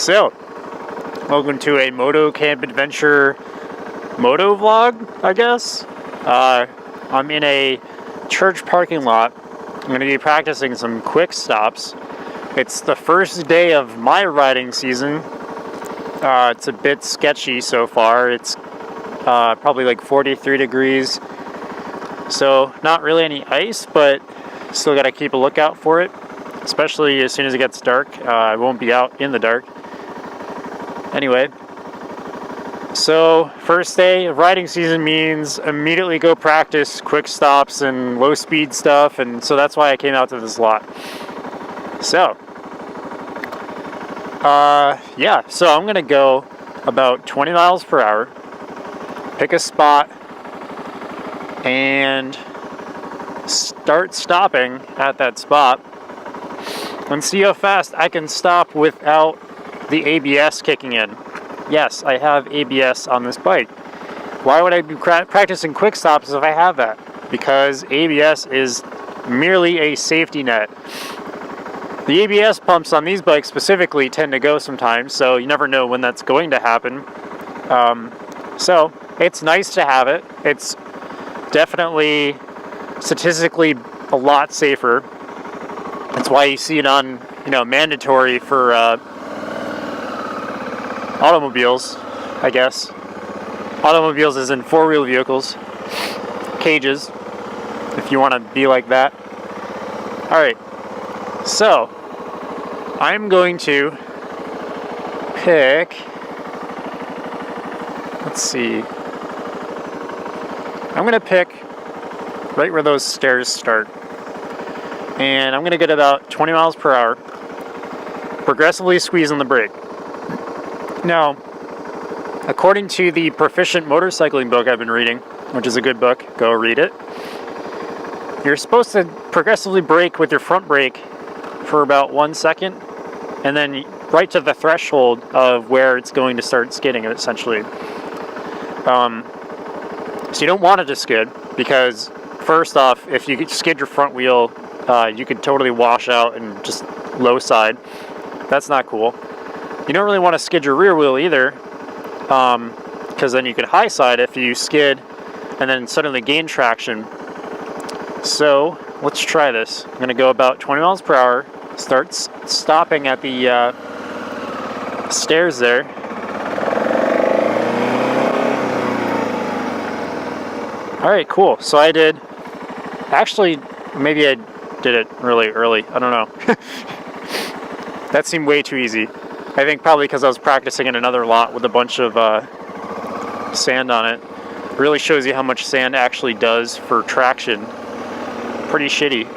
So, welcome to a Motocamp adventure moto vlog, I guess. I'm in a church parking lot. I'm going to be practicing some quick stops. It's the first day of my riding season. It's a bit sketchy so far. It's probably like 43 degrees. So not really any ice, but still got to keep a lookout for it, especially as soon as it gets dark. I won't be out in the dark. Anyway, so first day of riding season means immediately go practice quick stops and low speed stuff, and so that's why I came out to this lot. So, so I'm gonna go about 20 miles per hour, pick a spot, and start stopping at that spot, and see how fast I can stop without the ABS kicking in. Yes, I have ABS on this bike. Why would I be practicing quick stops if I have that? Because ABS is merely a safety net. The ABS pumps on these bikes specifically tend to go sometimes, so you never know when that's going to happen. So it's nice to have it. It's definitely statistically a lot safer. That's why you see it on, mandatory for automobiles, I guess. Automobiles is in four-wheel vehicles, cages, if you want to be like that. Alright, so I'm going to pick, let's see, I'm going to pick right where those stairs start, and I'm going to get about 20 miles per hour, progressively squeezing the brake. Now, according to the Proficient Motorcycling book I've been reading, which is a good book, go read it, you're supposed to progressively brake with your front brake for about 1 second, and then right to the threshold of where it's going to start skidding, essentially. So you don't want it to skid, because first off, if you skid your front wheel, you could totally wash out and just low side. That's not cool. You don't really want to skid your rear wheel either, because then you could high side if you skid and then suddenly gain traction. So let's try this. I'm going to go about 20 miles per hour, start stopping at the stairs there. Alright, cool. So I did, actually, maybe I did it really early. I don't know. That seemed way too easy. I think probably because I was practicing in another lot with a bunch of sand on it. Really shows you how much sand actually does for traction. Pretty shitty.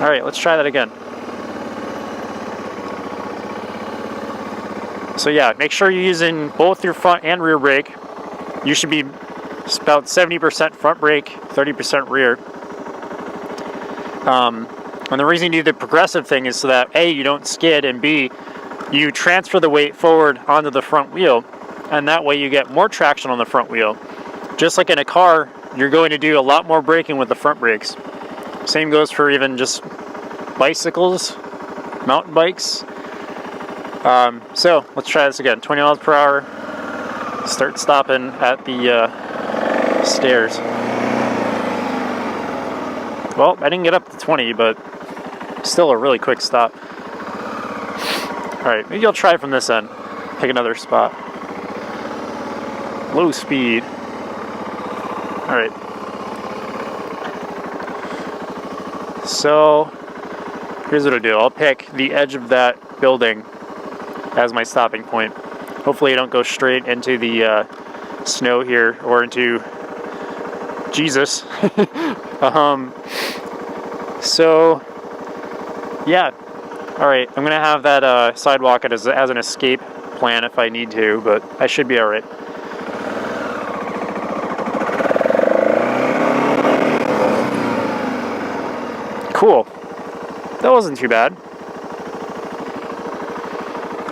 Alright, let's try that again. So yeah, make sure you're using both your front and rear brake. You should be about 70% front brake, 30% rear. And the reason you do the progressive thing is so that A, you don't skid, and B, you transfer the weight forward onto the front wheel, and that way you get more traction on the front wheel. Just like in a car, you're going to do a lot more braking with the front brakes. Same goes for even just bicycles, mountain bikes. So let's try this again. 20 miles per hour. Start stopping at the stairs. Well, I didn't get up to 20, but still a really quick stop. Alright, maybe I'll try from this end. Pick another spot. Low speed. Alright. So, here's what I'll do. I'll pick the edge of that building as my stopping point. Hopefully I don't go straight into the snow here, or into Jesus. So, yeah. Alright, I'm going to have that sidewalk as an escape plan if I need to, but I should be alright. Cool. That wasn't too bad.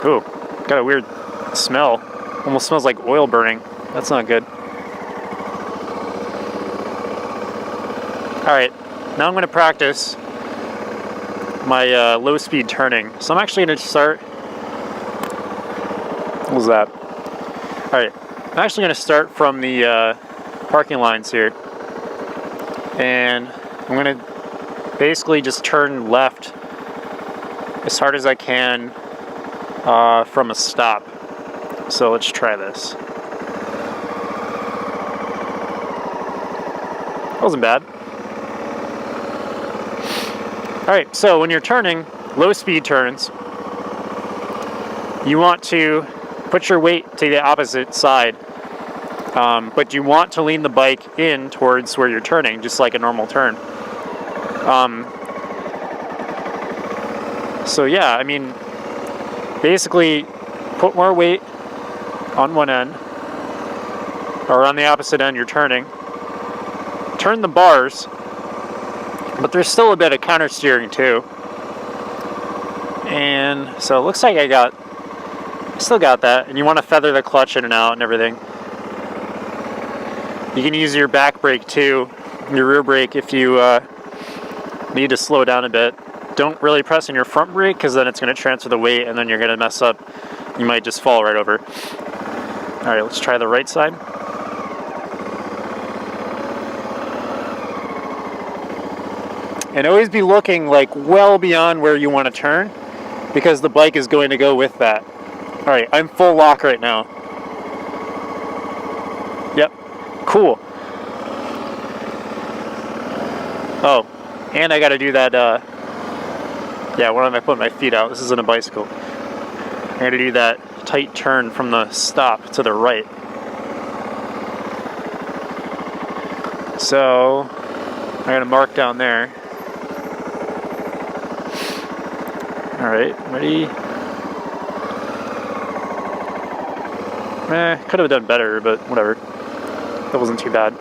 Ooh, got a weird smell. Almost smells like oil burning. That's not good. Alright, now I'm going to practice my low speed turning. So I'm actually going to start was that? All right, I'm actually going to start from the parking lines here, and I'm going to basically just turn left as hard as I can from a stop. So let's try this. Wasn't bad. All right, so when you're turning low speed turns, you want to put your weight to the opposite side, but you want to lean the bike in towards where you're turning, just like a normal turn. So yeah, I mean, basically put more weight on one end, or on the opposite end you're turning. Turn the bars, but there's still a bit of counter steering too. And so it looks like I still got that. And you want to feather the clutch in and out and everything. You can use your back brake too, your rear brake, if you need to slow down a bit. Don't really press on your front brake, because then it's going to transfer the weight and then you're going to mess up. You might just fall right over. All right, let's try the right side. And always be looking like well beyond where you want to turn, because the bike is going to go with that. All right, I'm full lock right now. Yep, cool. Oh, and I got to do that. Yeah, why am I putting my feet out? This isn't a bicycle. I got to do that tight turn from the stop to the right. So I got a mark down there. All right, ready? Could have done better, but whatever. That wasn't too bad.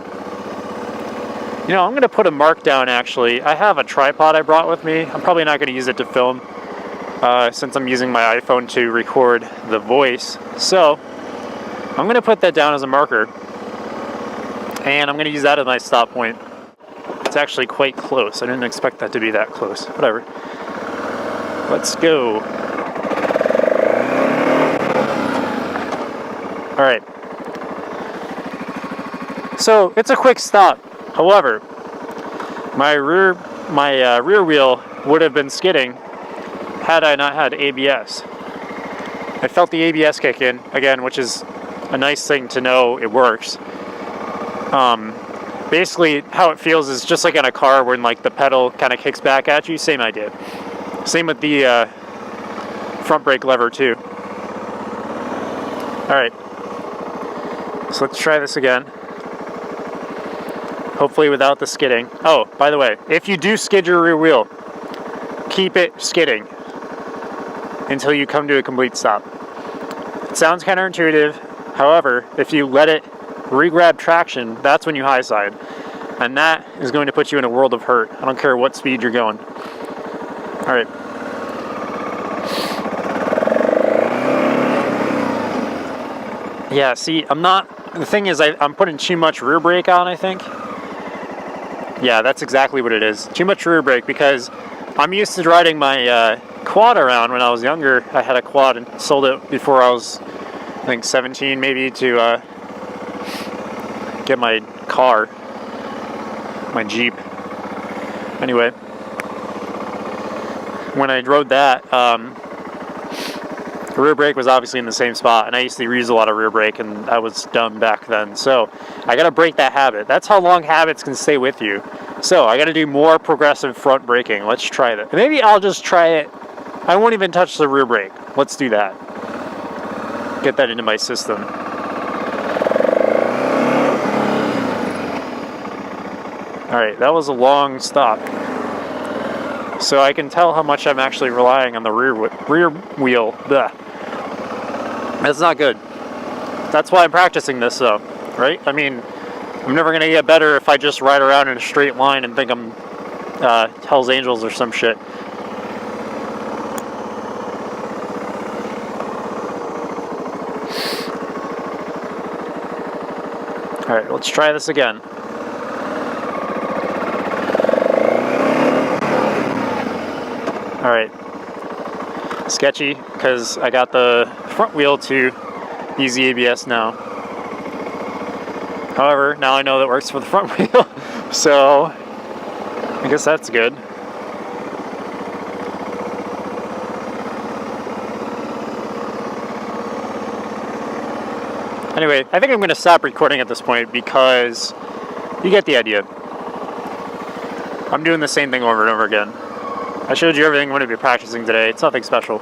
You know, I'm going to put a mark down, actually. I have a tripod I brought with me. I'm probably not going to use it to film, since I'm using my iPhone to record the voice. So I'm going to put that down as a marker, and I'm going to use that as my stop point. It's actually quite close. I didn't expect that to be that close. Whatever. Let's go. All right. So it's a quick stop. However, my rear wheel would have been skidding had I not had ABS. I felt the ABS kick in again, which is a nice thing to know it works. Basically, how it feels is just like in a car when like the pedal kind of kicks back at you. Same idea. Same with the front brake lever too. All right, so let's try this again. Hopefully without the skidding. Oh, by the way, if you do skid your rear wheel, keep it skidding until you come to a complete stop. It sounds counterintuitive. However, if you let it re-grab traction, that's when you high side. And that is going to put you in a world of hurt. I don't care what speed you're going. All right. Yeah, see, the thing is I'm putting too much rear brake on, I think. Yeah, that's exactly what it is. Too much rear brake, because I'm used to riding my quad around when I was younger. I had a quad and sold it before I was, I think, 17 maybe, to get my car, my Jeep. Anyway, when I rode that, the rear brake was obviously in the same spot, and I used to use a lot of rear brake, and I was dumb back then. So I got to break that habit. That's how long habits can stay with you. So I got to do more progressive front braking. Let's try that. Maybe I'll just try it. I won't even touch the rear brake. Let's do that. Get that into my system. All right, that was a long stop. So I can tell how much I'm actually relying on the rear wheel. Blech. That's not good. That's why I'm practicing this, though, right? I mean, I'm never going to get better if I just ride around in a straight line and think I'm Hell's Angels or some shit. All right, let's try this again. All right. Sketchy, because I got the front wheel to easy ABS now. However, now I know that works for the front wheel, so I guess that's good. Anyway, I think I'm going to stop recording at this point because you get the idea. I'm doing the same thing over and over again. I showed you everything I'm going to be practicing today. It's nothing special.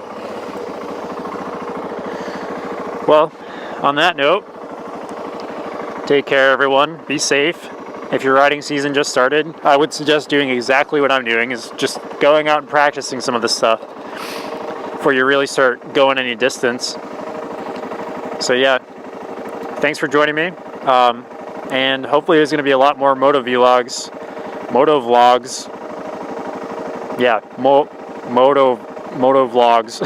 Well, on that note, take care everyone. Be safe. If your riding season just started, I would suggest doing exactly what I'm doing, is just going out and practicing some of this stuff before you really start going any distance. So yeah, thanks for joining me. And hopefully there's going to be a lot more moto vlogs. Yeah, moto vlogs.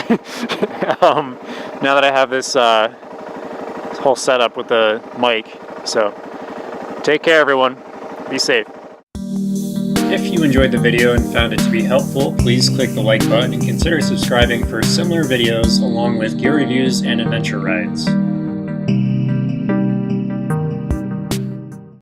Now that I have this whole setup with the mic. So take care everyone. Be safe. If you enjoyed the video and found it to be helpful, please click the like button and consider subscribing for similar videos along with gear reviews and adventure rides.